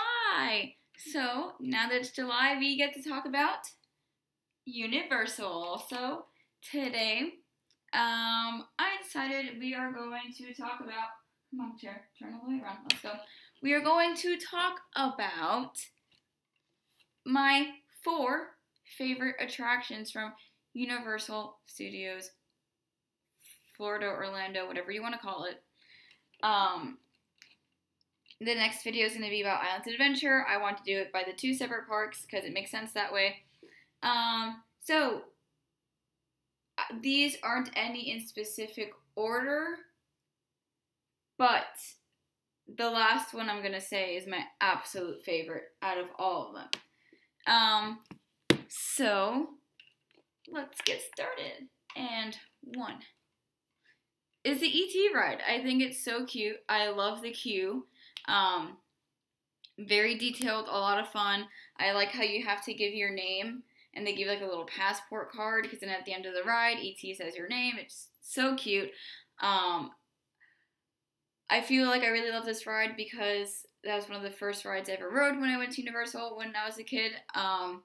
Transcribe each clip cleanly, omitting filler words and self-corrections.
July. So now that it's July, we get to talk about Universal. So today, I decided we are going to talk about, come on chair, turn all the way around, let's go. We are going to talk about my 4 favorite attractions from Universal Studios, Florida, Orlando, whatever you want to call it. The next video is going to be about Islands of Adventure. I want to do it by the 2 separate parks because it makes sense that way. So these aren't any in specific order, but the last one I'm going to say is my absolute favorite out of all of them. So let's get started. And 1 is the E.T. ride. I think it's so cute. I love the queue. Very detailed, a lot of fun. I like how you have to give your name, and they give like a little passport card, because then at the end of the ride, E.T. says your name. It's so cute. I feel like I really love this ride because that was one of the first rides I ever rode when I went to Universal when I was a kid. And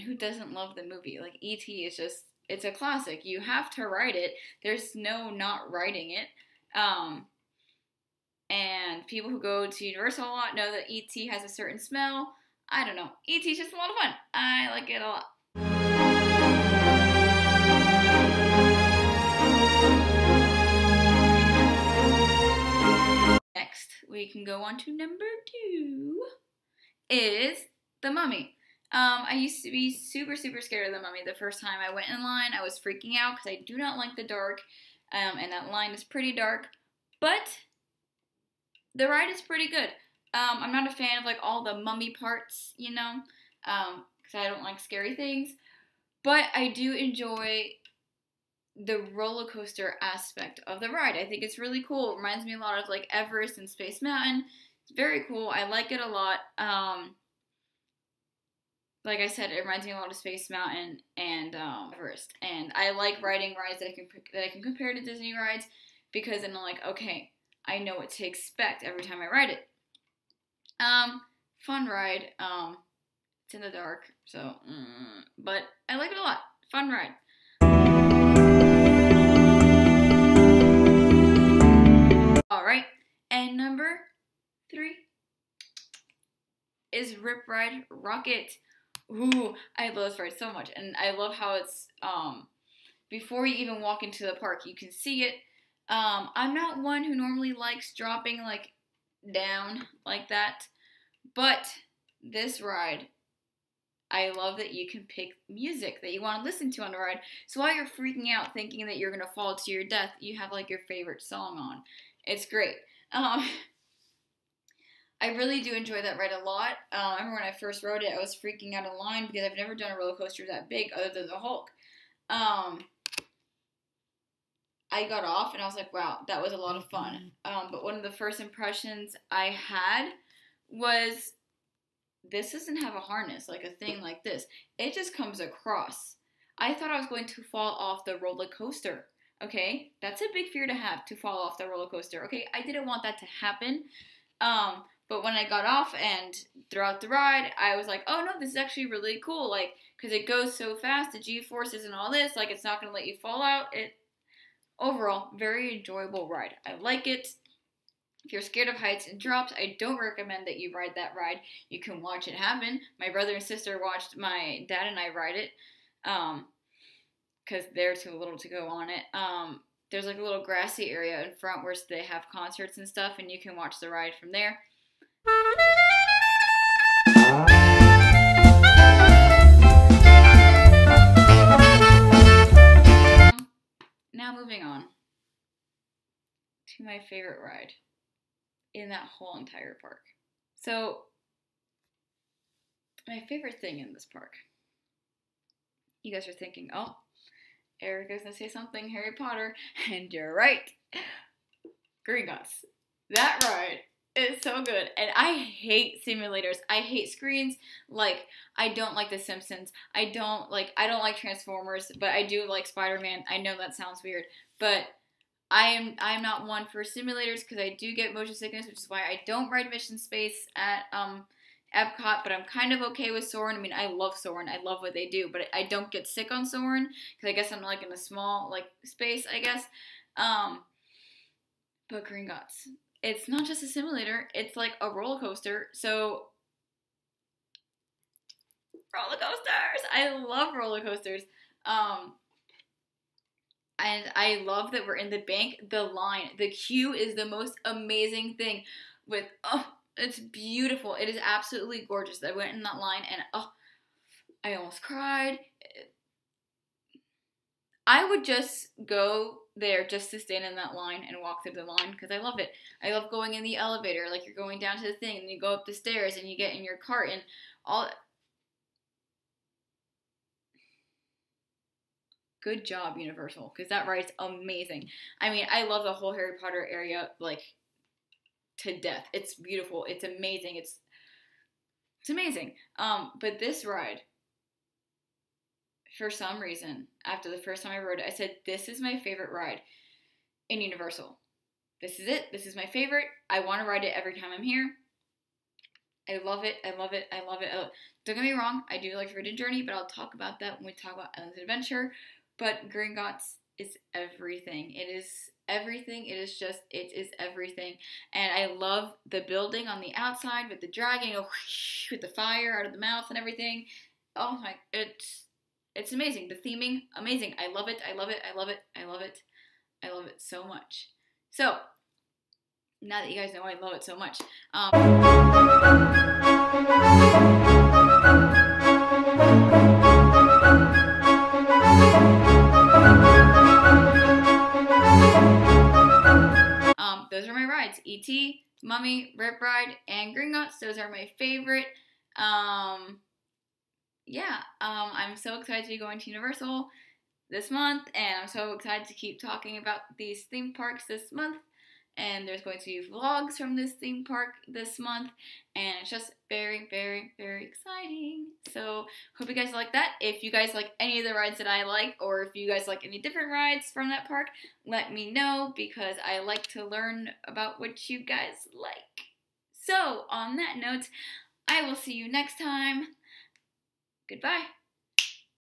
who doesn't love the movie? Like, E.T. is just, it's a classic. You have to ride it. There's no not riding it. And people who go to Universal a lot know that E.T. has a certain smell. I don't know. E.T. is just a lot of fun. I like it a lot. Next, we can go on to number 2, is The Mummy. I used to be super scared of The Mummy the first time I went in line. I was freaking out because I do not like the dark, and that line is pretty dark, but the ride is pretty good. I'm not a fan of like all the mummy parts, you know, because I don't like scary things, but I do enjoy the roller coaster aspect of the ride. I think it's really cool. It reminds me a lot of like Everest and Space Mountain. It's very cool. I like it a lot. Like I said, it reminds me a lot of Space Mountain and Everest. And I like riding rides that I can compare to Disney rides, because then I'm like, okay, I know what to expect every time I ride it. Fun ride. It's in the dark, so, but I like it a lot. Fun ride. Alright, and number 3 is Rip Ride Rockit. Ooh, I love this ride so much, and I love how it's, before you even walk into the park, you can see it. I'm not one who normally likes dropping, like, down like that, but this ride, I love that you can pick music that you want to listen to on the ride, so while you're freaking out thinking that you're going to fall to your death, you have, like, your favorite song on. It's great. I really do enjoy that ride a lot. I remember when I first rode it, I was freaking out in line because I've never done a roller coaster that big other than the Hulk. I got off and I was like, wow, that was a lot of fun. But one of the first impressions I had was, this doesn't have a harness, like a thing like this. It just comes across. I thought I was going to fall off the roller coaster. Okay, that's a big fear to have, to fall off the roller coaster. Okay, I didn't want that to happen. But when I got off and throughout the ride, I was like, oh no, this is actually really cool. Like, because it goes so fast, the G-forces and all this, like, it's not going to let you fall out. Overall, very enjoyable ride. I like it. If you're scared of heights and drops, I don't recommend that you ride that ride. You can watch it happen. My brother and sister watched my dad and I ride it, because they're too little to go on it. There's like a little grassy area in front where they have concerts and stuff, and you can watch the ride from there. Now moving on to my favorite ride in that whole entire park. So, my favorite thing in this park. You guys are thinking, oh, Erica's gonna say something Harry Potter, and you're right. Gringotts. That ride is so good, and I hate simulators. I hate screens. Like, I don't like The Simpsons. I don't like Transformers, but I do like Spider-Man. I know that sounds weird, but I'm not one for simulators because I do get motion sickness, which is why I don't ride Mission Space at Epcot. But I'm kind of okay with Soarin'. I mean, I love Soarin'. I love what they do, but I don't get sick on Soarin' because I guess I'm like in a small like space, I guess. But Gringotts, it's not just a simulator; it's like a roller coaster. So roller coasters, I love roller coasters. And I love that we're in the bank. The line, the queue is the most amazing thing. With it's beautiful. It is absolutely gorgeous. I went in that line and I almost cried. I would just go there just to stand in that line and walk through the line because I love it. I love going in the elevator, like you're going down to the thing and you go up the stairs and you get in your cart and all. Good job, Universal, because that ride's amazing. I mean, I love the whole Harry Potter area, like, to death. It's beautiful. It's amazing. It's amazing. But this ride, for some reason, after the first time I rode it, I said, this is my favorite ride in Universal. This is it. This is my favorite. I want to ride it every time I'm here. I love it. I love it. I love it. Don't get me wrong. I do like Forbidden Journey, but I'll talk about that when we talk about Islands of Adventure. But Gringotts is everything. It is everything. It is just, it is everything. And I love the building on the outside with the dragon, with the fire out of the mouth and everything. Oh my, it's amazing. The theming, amazing. I love it. I love it. I love it. I love it. I love it so much. So, now that you guys know I love it so much. Those are my rides. E.T., Mummy, Rip Ride, and Gringotts. Those are my favorite. Yeah, I'm so excited to be going to Universal this month, and I'm so excited to keep talking about these theme parks this month. And there's going to be vlogs from this theme park this month, and it's just very, very, very exciting. So, hope you guys like that. If you guys like any of the rides that I like, or if you guys like any different rides from that park, let me know, because I like to learn about what you guys like. So, on that note, I will see you next time. Goodbye.